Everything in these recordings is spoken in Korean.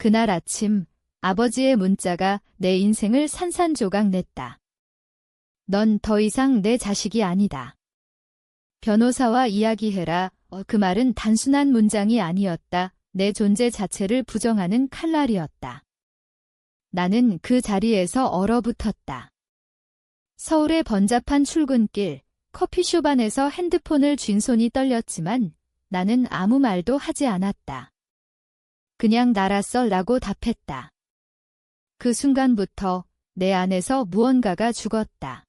그날 아침 아버지의 문자가 내 인생을 산산조각 냈다. 넌 더 이상 내 자식이 아니다. 변호사와 이야기해라. 그 말은 단순한 문장이 아니었다. 내 존재 자체를 부정하는 칼날이었다. 나는 그 자리에서 얼어붙었다. 서울의 번잡한 출근길, 커피숍 안에서 핸드폰을 쥔 손이 떨렸지만 나는 아무 말도 하지 않았다. 그냥 날았어 라고 답했다. 그 순간부터 내 안에서 무언가가 죽었다.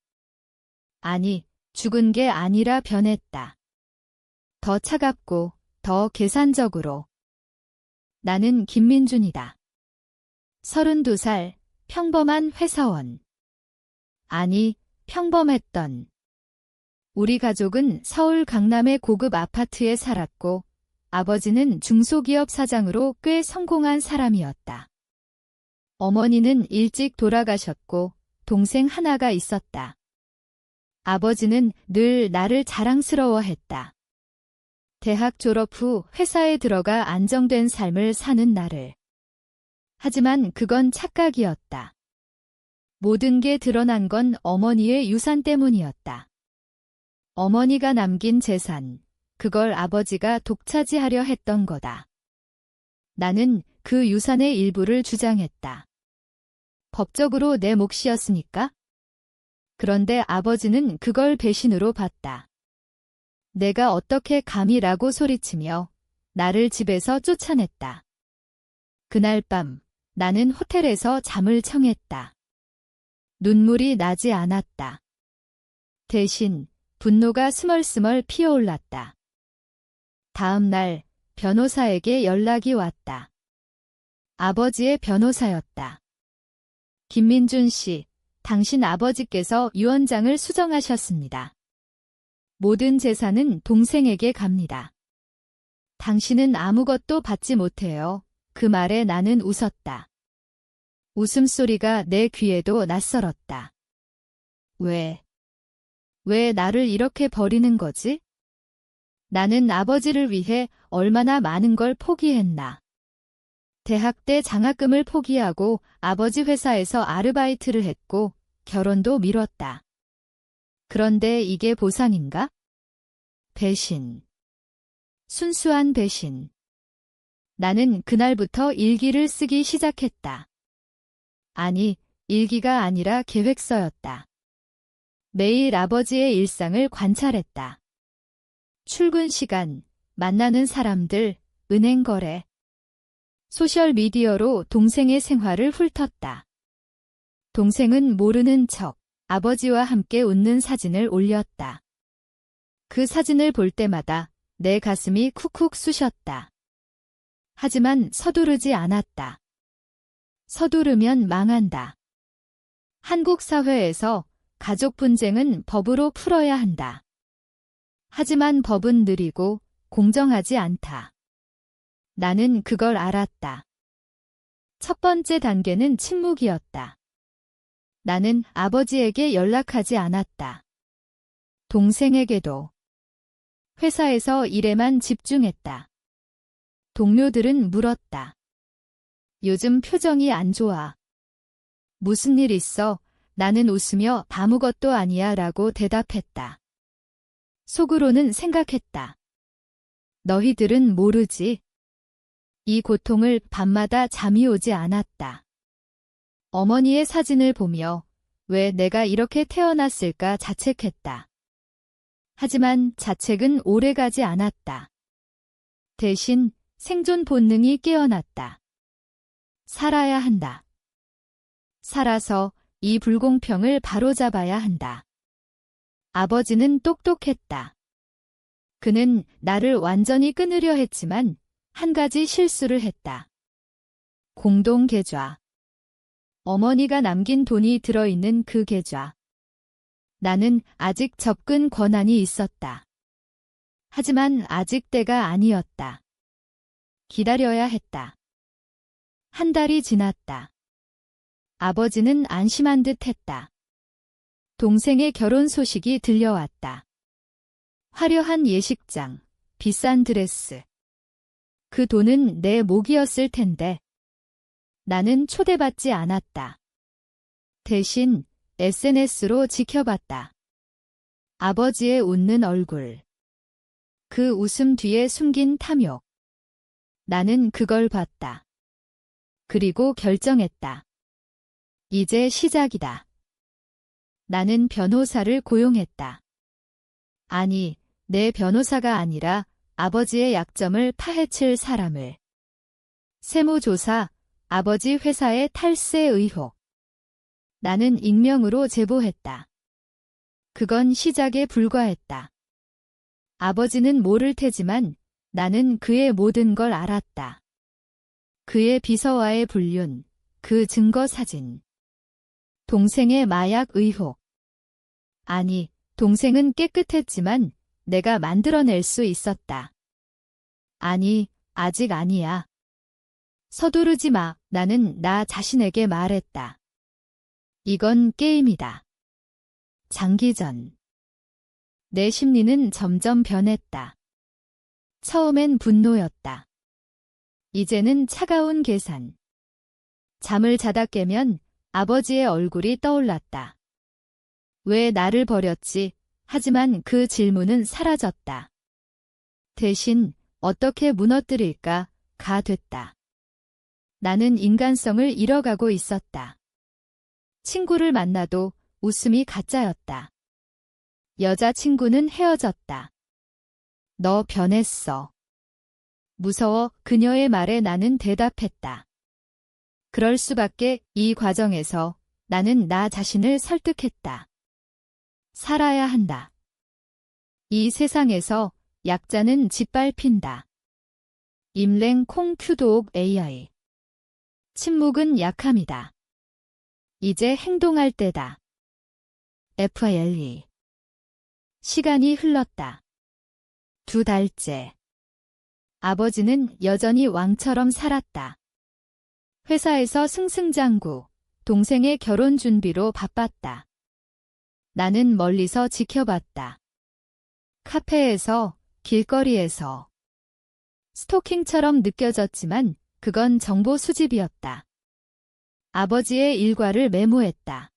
아니, 죽은 게 아니라 변했다. 더 차갑고 더 계산적으로. 나는 김민준이다. 32살, 평범한 회사원. 아니, 평범했던. 우리 가족은 서울 강남의 고급 아파트에 살았고 아버지는 중소기업 사장으로 꽤 성공한 사람이었다. 어머니는 일찍 돌아가셨고 동생 하나가 있었다. 아버지는 늘 나를 자랑스러워했다. 대학 졸업 후 회사에 들어가 안정된 삶을 사는 나를. 하지만 그건 착각이었다. 모든 게 드러난 건 어머니의 유산 때문이었다. 어머니가 남긴 재산, 그걸 아버지가 독차지하려 했던 거다. 나는 그 유산의 일부를 주장했다. 법적으로 내 몫이었으니까? 그런데 아버지는 그걸 배신으로 봤다. 내가 어떻게 감히라고 소리치며 나를 집에서 쫓아냈다. 그날 밤 나는 호텔에서 잠을 청했다. 눈물이 나지 않았다. 대신 분노가 스멀스멀 피어올랐다. 다음 날 변호사에게 연락이 왔다. 아버지의 변호사였다. 김민준 씨, 당신 아버지께서 유언장을 수정하셨습니다. 모든 재산은 동생에게 갑니다. 당신은 아무것도 받지 못해요. 그 말에 나는 웃었다. 웃음소리가 내 귀에도 낯설었다. 왜 나를 이렇게 버리는 거지? 나는 아버지를 위해 얼마나 많은 걸 포기했나. 대학 때 장학금을 포기하고 아버지 회사에서 아르바이트를 했고 결혼도 미뤘다. 그런데 이게 보상인가? 배신. 순수한 배신. 나는 그날부터 일기를 쓰기 시작했다. 아니, 일기가 아니라 계획서였다. 매일 아버지의 일상을 관찰했다. 출근 시간, 만나는 사람들, 은행 거래. 소셜미디어로 동생의 생활을 훑었다. 동생은 모르는 척 아버지와 함께 웃는 사진을 올렸다. 그 사진을 볼 때마다 내 가슴이 쿡쿡 쑤셨다. 하지만 서두르지 않았다. 서두르면 망한다. 한국 사회에서 가족 분쟁은 법으로 풀어야 한다. 하지만 법은 느리고 공정하지 않다. 나는 그걸 알았다. 첫 번째 단계는 침묵이었다. 나는 아버지에게 연락하지 않았다. 동생에게도. 회사에서 일에만 집중했다. 동료들은 물었다. 요즘 표정이 안 좋아. 무슨 일 있어? 나는 웃으며 아무것도 아니야 라고 대답했다. 속으로는 생각했다. 너희들은 모르지. 이 고통을 밤마다 잠이 오지 않았다. 어머니의 사진을 보며 왜 내가 이렇게 태어났을까 자책했다. 하지만 자책은 오래가지 않았다. 대신 생존 본능이 깨어났다. 살아야 한다. 살아서 이 불공평을 바로잡아야 한다. 아버지는 똑똑했다. 그는 나를 완전히 끊으려 했지만 한 가지 실수를 했다. 공동 계좌. 어머니가 남긴 돈이 들어있는 그 계좌. 나는 아직 접근 권한이 있었다. 하지만 아직 때가 아니었다. 기다려야 했다. 한 달이 지났다. 아버지는 안심한 듯 했다. 동생의 결혼 소식이 들려왔다. 화려한 예식장, 비싼 드레스. 그 돈은 내 몫이었을 텐데. 나는 초대받지 않았다. 대신 SNS로 지켜봤다. 아버지의 웃는 얼굴. 그 웃음 뒤에 숨긴 탐욕. 나는 그걸 봤다. 그리고 결정했다. 이제 시작이다. 나는 변호사를 고용했다. 아니, 내 변호사가 아니라 아버지의 약점을 파헤칠 사람을. 세무조사, 아버지 회사의 탈세 의혹. 나는 익명으로 제보했다. 그건 시작에 불과했다. 아버지는 모를 테지만 나는 그의 모든 걸 알았다. 그의 비서와의 불륜, 그 증거 사진. 동생의 마약 의혹. 아니, 동생은 깨끗했지만 내가 만들어낼 수 있었다. 아니, 아직 아니야. 서두르지 마. 나는 나 자신에게 말했다. 이건 게임이다. 장기전. 내 심리는 점점 변했다. 처음엔 분노였다. 이제는 차가운 계산. 잠을 자다 깨면 아버지의 얼굴이 떠올랐다. 왜 나를 버렸지? 하지만 그 질문은 사라졌다. 대신 어떻게 무너뜨릴까가 됐다. 나는 인간성을 잃어가고 있었다. 친구를 만나도 웃음이 가짜였다. 여자친구는 헤어졌다. 너 변했어. 무서워. 그녀의 말에 나는 대답했다. 그럴 수밖에. 이 과정에서 나는 나 자신을 설득했다. 살아야 한다. 이 세상에서 약자는 짓밟힌다. 임랭 콩큐독 AI. 침묵은 약함이다. 이제 행동할 때다. FLE. 시간이 흘렀다. 2달째. 아버지는 여전히 왕처럼 살았다. 회사에서 승승장구, 동생의 결혼 준비로 바빴다. 나는 멀리서 지켜봤다. 카페에서, 길거리에서. 스토킹처럼 느껴졌지만 그건 정보 수집이었다. 아버지의 일과를 메모했다.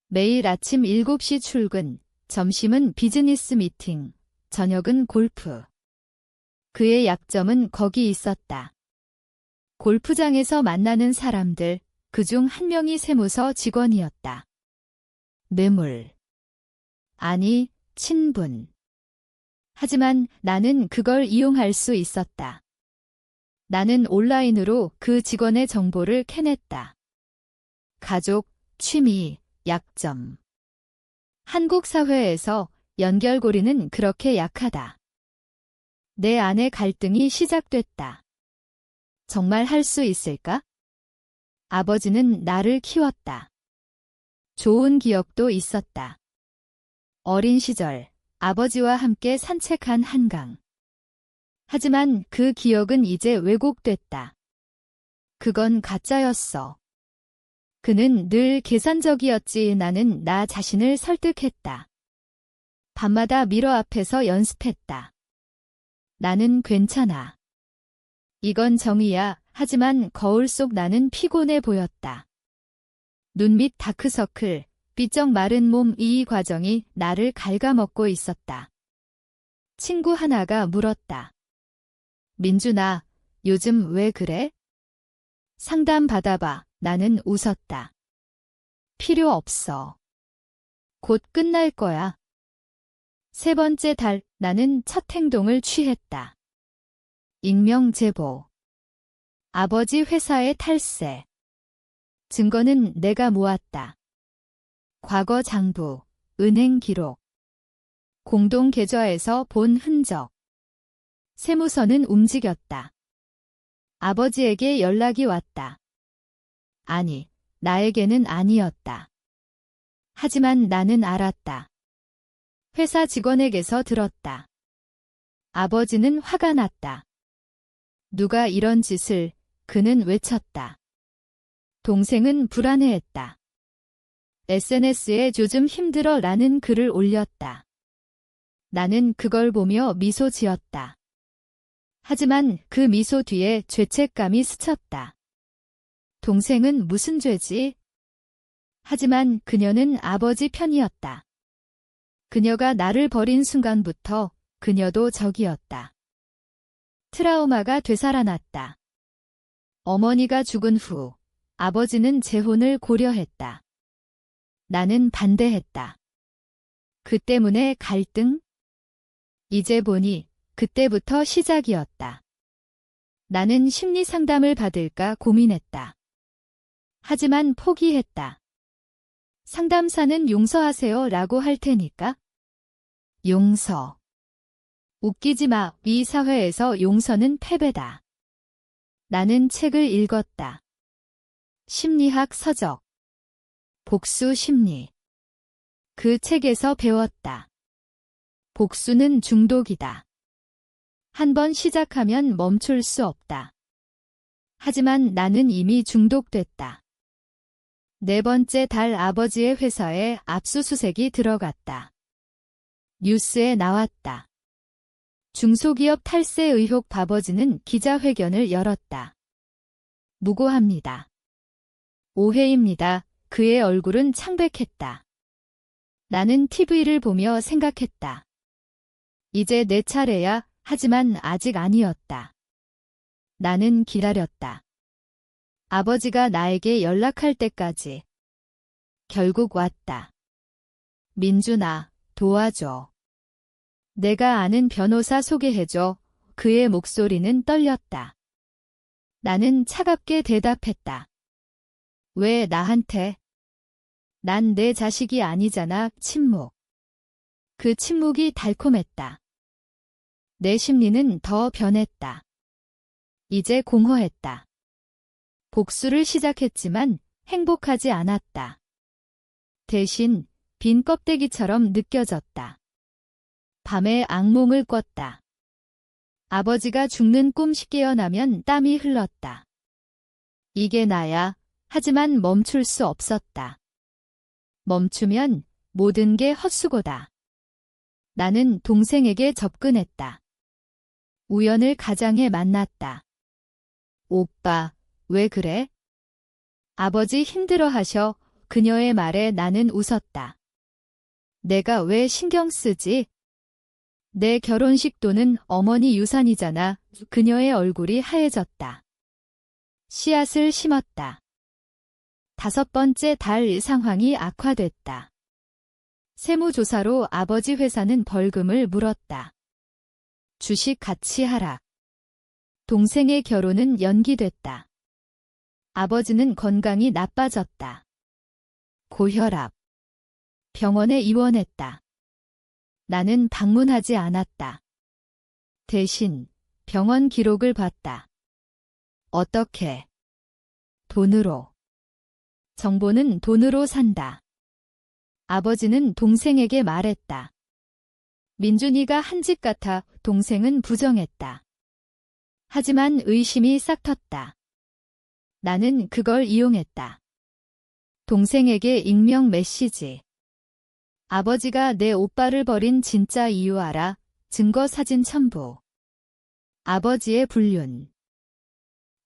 매일 아침 7시 출근, 점심은 비즈니스 미팅, 저녁은 골프. 그의 약점은 거기 있었다. 골프장에서 만나는 사람들, 그중 한 명이 세무서 직원이었다. 뇌물. 아니, 친분. 하지만 나는 그걸 이용할 수 있었다. 나는 온라인으로 그 직원의 정보를 캐냈다. 가족, 취미, 약점. 한국 사회에서 연결고리는 그렇게 약하다. 내 안의 갈등이 시작됐다. 정말 할 수 있을까? 아버지는 나를 키웠다. 좋은 기억도 있었다. 어린 시절, 아버지와 함께 산책한 한강. 하지만 그 기억은 이제 왜곡됐다. 그건 가짜였어. 그는 늘 계산적이었지. 나는 나 자신을 설득했다. 밤마다 미러 앞에서 연습했다. 나는 괜찮아. 이건 정의야. 하지만 거울 속 나는 피곤해 보였다. 눈 밑 다크서클, 삐쩍 마른 몸. 이 과정이 나를 갉아먹고 있었다. 친구 하나가 물었다. 민준아, 요즘 왜 그래? 상담 받아봐. 나는 웃었다. 필요 없어. 곧 끝날 거야. 3번째 달, 나는 첫 행동을 취했다. 익명 제보. 아버지 회사의 탈세. 증거는 내가 모았다. 과거 장부, 은행 기록. 공동 계좌에서 본 흔적. 세무서는 움직였다. 아버지에게 연락이 왔다. 아니, 나에게는 아니었다. 하지만 나는 알았다. 회사 직원에게서 들었다. 아버지는 화가 났다. 누가 이런 짓을, 그는 외쳤다. 동생은 불안해했다. SNS에 요즘 힘들어 라는 글을 올렸다. 나는 그걸 보며 미소 지었다. 하지만 그 미소 뒤에 죄책감이 스쳤다. 동생은 무슨 죄지? 하지만 그녀는 아버지 편이었다. 그녀가 나를 버린 순간부터 그녀도 적이었다. 트라우마가 되살아났다. 어머니가 죽은 후 아버지는 재혼을 고려했다. 나는 반대했다. 그 때문에 갈등? 이제 보니 그때부터 시작이었다. 나는 심리 상담을 받을까 고민했다. 하지만 포기했다. 상담사는 용서하세요 라고 할 테니까. 용서. 웃기지 마. 이 사회에서 용서는 패배다. 나는 책을 읽었다. 심리학 서적. 복수 심리. 그 책에서 배웠다. 복수는 중독이다. 한 번 시작하면 멈출 수 없다. 하지만 나는 이미 중독됐다. 네 번째 달 아버지의 회사에 압수수색이 들어갔다. 뉴스에 나왔다. 중소기업 탈세 의혹 아버지는 기자회견을 열었다. 무고합니다. 오해입니다. 그의 얼굴은 창백했다. 나는 TV를 보며 생각했다. 이제 내 차례야. 하지만 아직 아니었다. 나는 기다렸다. 아버지가 나에게 연락할 때까지. 결국 왔다. 민준아, 도와줘. 내가 아는 변호사 소개해줘. 그의 목소리는 떨렸다. 나는 차갑게 대답했다. 왜 나한테? 난 내 자식이 아니잖아. 침묵. 그 침묵이 달콤했다. 내 심리는 더 변했다. 이제 공허했다. 복수를 시작했지만 행복하지 않았다. 대신 빈 껍데기처럼 느껴졌다. 밤에 악몽을 꿨다. 아버지가 죽는 꿈 깨어나면 땀이 흘렀다. 이게 나야. 하지만 멈출 수 없었다. 멈추면 모든 게 헛수고다. 나는 동생에게 접근했다. 우연을 가장에 만났다. 오빠, 왜 그래? 아버지 힘들어하셔. 그녀의 말에 나는 웃었다. 내가 왜 신경 쓰지? 내 결혼식 돈은 어머니 유산이잖아. 그녀의 얼굴이 하얘졌다. 씨앗을 심었다. 5번째 달 상황이 악화됐다. 세무조사로 아버지 회사는 벌금을 물었다. 주식 가치 하락. 동생의 결혼은 연기됐다. 아버지는 건강이 나빠졌다. 고혈압. 병원에 입원했다. 나는 방문하지 않았다. 대신 병원 기록을 봤다. 어떻게? 돈으로. 정보는 돈으로 산다. 아버지는 동생에게 말했다. 민준이가 한 집 같아. 동생은 부정했다. 하지만 의심이 싹 텄다. 나는 그걸 이용했다. 동생에게 익명 메시지. 아버지가 내 오빠를 버린 진짜 이유 알아? 증거 사진 첨부. 아버지의 불륜.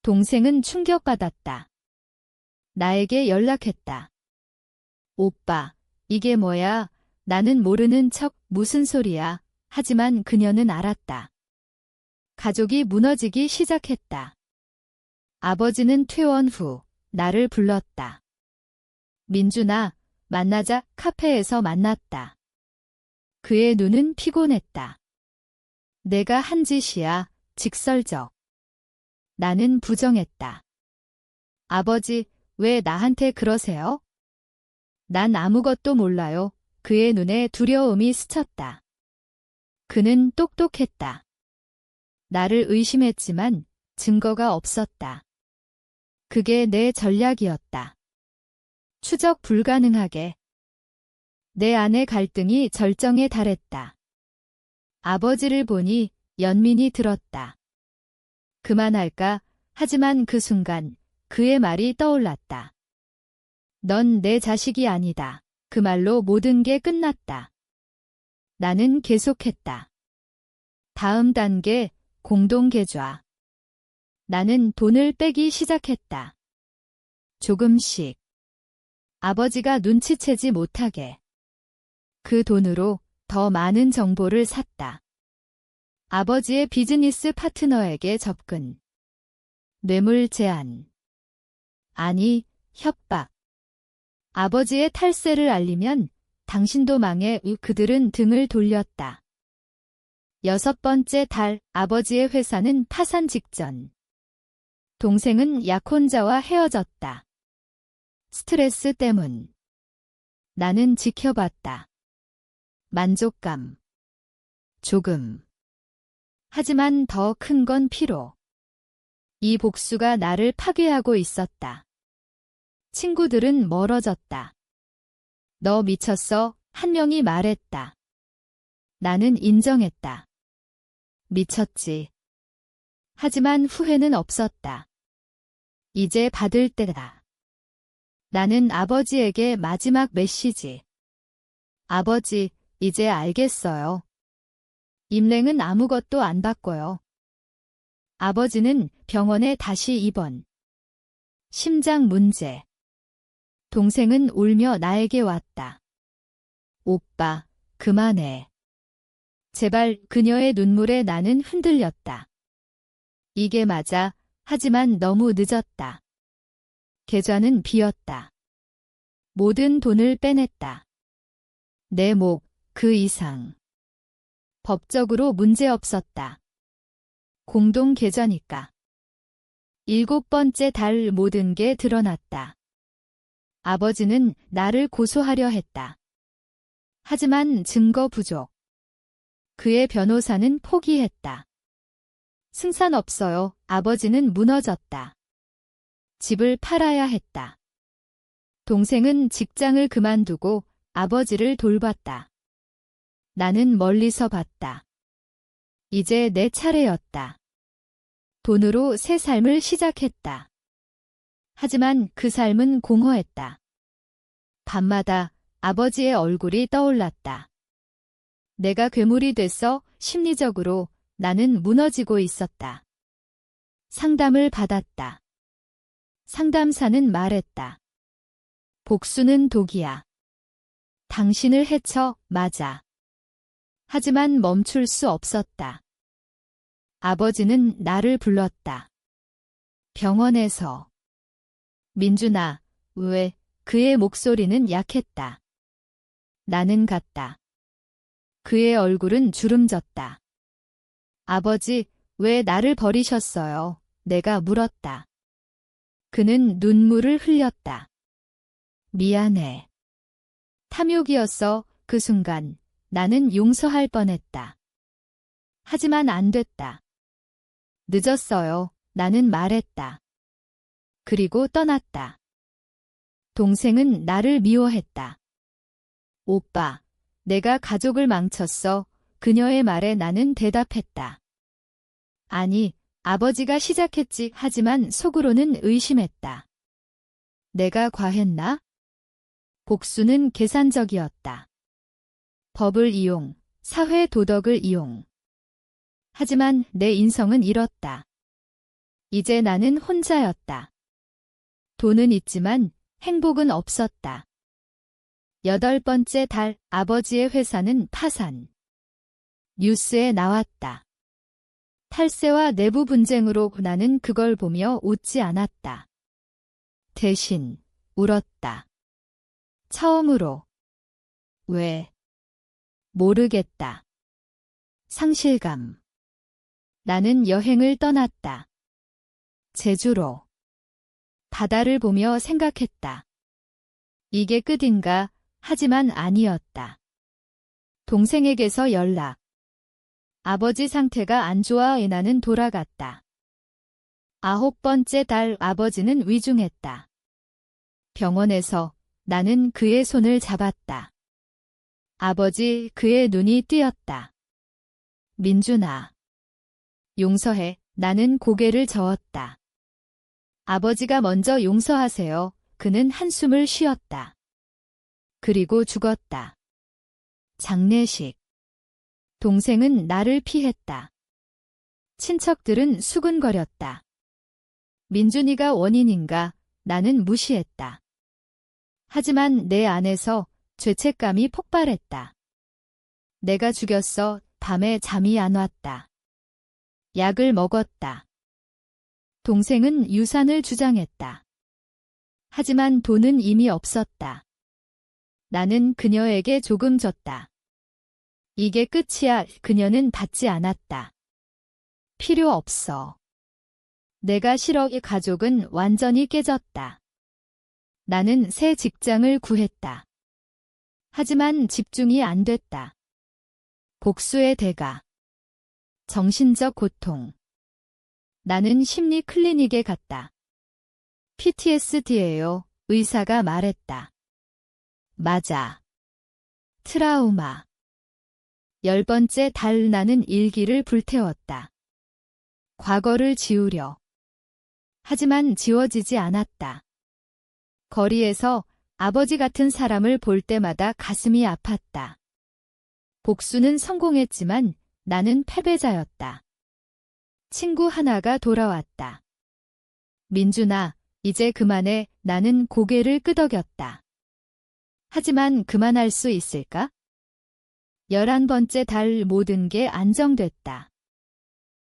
동생은 충격받았다. 나에게 연락했다. 오빠, 이게 뭐야? 나는 모르는 척 무슨 소리야. 하지만 그녀는 알았다. 가족이 무너지기 시작했다. 아버지는 퇴원 후 나를 불렀다. 민준아, 만나자. 카페에서 만났다. 그의 눈은 피곤했다. 내가 한 짓이야. 직설적. 나는 부정했다. 아버지, 왜 나한테 그러세요? 난 아무것도 몰라요. 그의 눈에 두려움이 스쳤다. 그는 똑똑했다. 나를 의심했지만 증거가 없었다. 그게 내 전략이었다. 추적 불가능하게. 내 안의 갈등이 절정에 달했다. 아버지를 보니 연민이 들었다. 그만할까? 하지만 그 순간 그의 말이 떠올랐다. 넌 내 자식이 아니다. 그 말로 모든 게 끝났다. 나는 계속했다. 다음 단계, 공동 계좌. 나는 돈을 빼기 시작했다. 조금씩. 아버지가 눈치채지 못하게. 그 돈으로 더 많은 정보를 샀다. 아버지의 비즈니스 파트너에게 접근. 뇌물 제한. 아니, 협박. 아버지의 탈세를 알리면 당신도 망해. 그들은 등을 돌렸다. 6번째 달, 아버지의 회사는 파산 직전. 동생은 약혼자와 헤어졌다. 스트레스 때문. 나는 지켜봤다. 만족감. 조금. 하지만 더 큰 건 피로. 이 복수가 나를 파괴하고 있었다. 친구들은 멀어졌다. 너 미쳤어? 한 명이 말했다. 나는 인정했다. 미쳤지. 하지만 후회는 없었다. 이제 받을 때다. 나는 아버지에게 마지막 메시지. 아버지, 이제 알겠어요. 임랭은 아무것도 안 바꿔요. 아버지는 병원에 다시 입원. 심장 문제. 동생은 울며 나에게 왔다. 오빠, 그만해. 제발. 그녀의 눈물에 나는 흔들렸다. 이게 맞아. 하지만 너무 늦었다. 계좌는 비었다. 모든 돈을 빼냈다. 내 목, 그 이상. 법적으로 문제 없었다. 공동 계좌니까. 7번째 달 모든 게 드러났다. 아버지는 나를 고소하려 했다. 하지만 증거 부족. 그의 변호사는 포기했다. 승산 없어요. 아버지는 무너졌다. 집을 팔아야 했다. 동생은 직장을 그만두고 아버지를 돌봤다. 나는 멀리서 봤다. 이제 내 차례였다. 돈으로 새 삶을 시작했다. 하지만 그 삶은 공허했다. 밤마다 아버지의 얼굴이 떠올랐다. 내가 괴물이 됐어. 심리적으로 나는 무너지고 있었다. 상담을 받았다. 상담사는 말했다. 복수는 독이야. 당신을 해쳐. 맞아. 하지만 멈출 수 없었다. 아버지는 나를 불렀다. 병원에서. 민준아, 왜? 그의 목소리는 약했다. 나는 갔다. 그의 얼굴은 주름졌다. 아버지, 왜 나를 버리셨어요? 내가 물었다. 그는 눈물을 흘렸다. 미안해. 탐욕이었어. 그 순간 나는 용서할 뻔했다. 하지만 안 됐다. 늦었어요. 나는 말했다. 그리고 떠났다. 동생은 나를 미워했다. 오빠, 내가 가족을 망쳤어. 그녀의 말에 나는 대답했다. 아니, 아버지가 시작했지. 하지만 속으로는 의심했다. 내가 과했나? 복수는 계산적이었다. 법을 이용, 사회 도덕을 이용. 하지만 내 인성은 잃었다. 이제 나는 혼자였다. 돈은 있지만 행복은 없었다. 8번째 달, 아버지의 회사는 파산. 뉴스에 나왔다. 탈세와 내부 분쟁으로 나는 그걸 보며 웃지 않았다. 대신 울었다. 처음으로. 왜? 모르겠다. 상실감. 나는 여행을 떠났다. 제주로. 바다를 보며 생각했다. 이게 끝인가? 하지만 아니었다. 동생에게서 연락. 아버지 상태가 안 좋아. 나는 돌아갔다. 9번째 달, 아버지는 위중했다. 병원에서 나는 그의 손을 잡았다. 아버지, 그의 눈이 띄었다. 민준아. 용서해. 나는 고개를 저었다. 아버지가 먼저 용서하세요. 그는 한숨을 쉬었다. 그리고 죽었다. 장례식. 동생은 나를 피했다. 친척들은 수근거렸다. 민준이가 원인인가? 나는 무시했다. 하지만 내 안에서 죄책감이 폭발했다. 내가 죽였어. 밤에 잠이 안 왔다. 약을 먹었다. 동생은 유산을 주장했다. 하지만 돈은 이미 없었다. 나는 그녀에게 조금 줬다. 이게 끝이야. 그녀는 받지 않았다. 필요 없어. 내가 싫어. 이 가족은 완전히 깨졌다. 나는 새 직장을 구했다. 하지만 집중이 안 됐다. 복수의 대가. 정신적 고통. 나는 심리 클리닉에 갔다. PTSD예요. 의사가 말했다. 맞아. 트라우마. 10번째 달 나는 일기를 불태웠다. 과거를 지우려. 하지만 지워지지 않았다. 거리에서 아버지 같은 사람을 볼 때마다 가슴이 아팠다. 복수는 성공했지만 나는 패배자였다. 친구 하나가 돌아왔다. 민준아, 이제 그만해. 나는 고개를 끄덕였다. 하지만 그만할 수 있을까? 11번째 달 모든 게 안정됐다.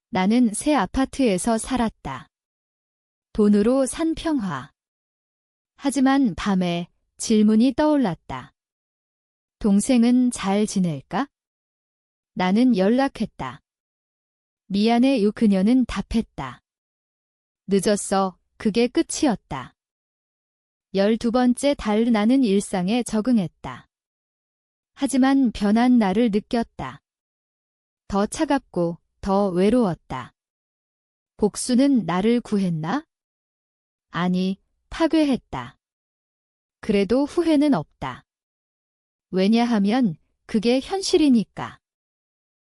나는 새 아파트에서 살았다. 돈으로 산 평화. 하지만 밤에 질문이 떠올랐다. 동생은 잘 지낼까? 나는 연락했다. 미안해. 그녀는 답했다. 늦었어. 그게 끝이었다. 12번째 달 나는 일상에 적응했다. 하지만 변한 나를 느꼈다. 더 차갑고 더 외로웠다. 복수는 나를 구했나? 아니, 파괴했다. 그래도 후회는 없다. 왜냐하면 그게 현실이니까.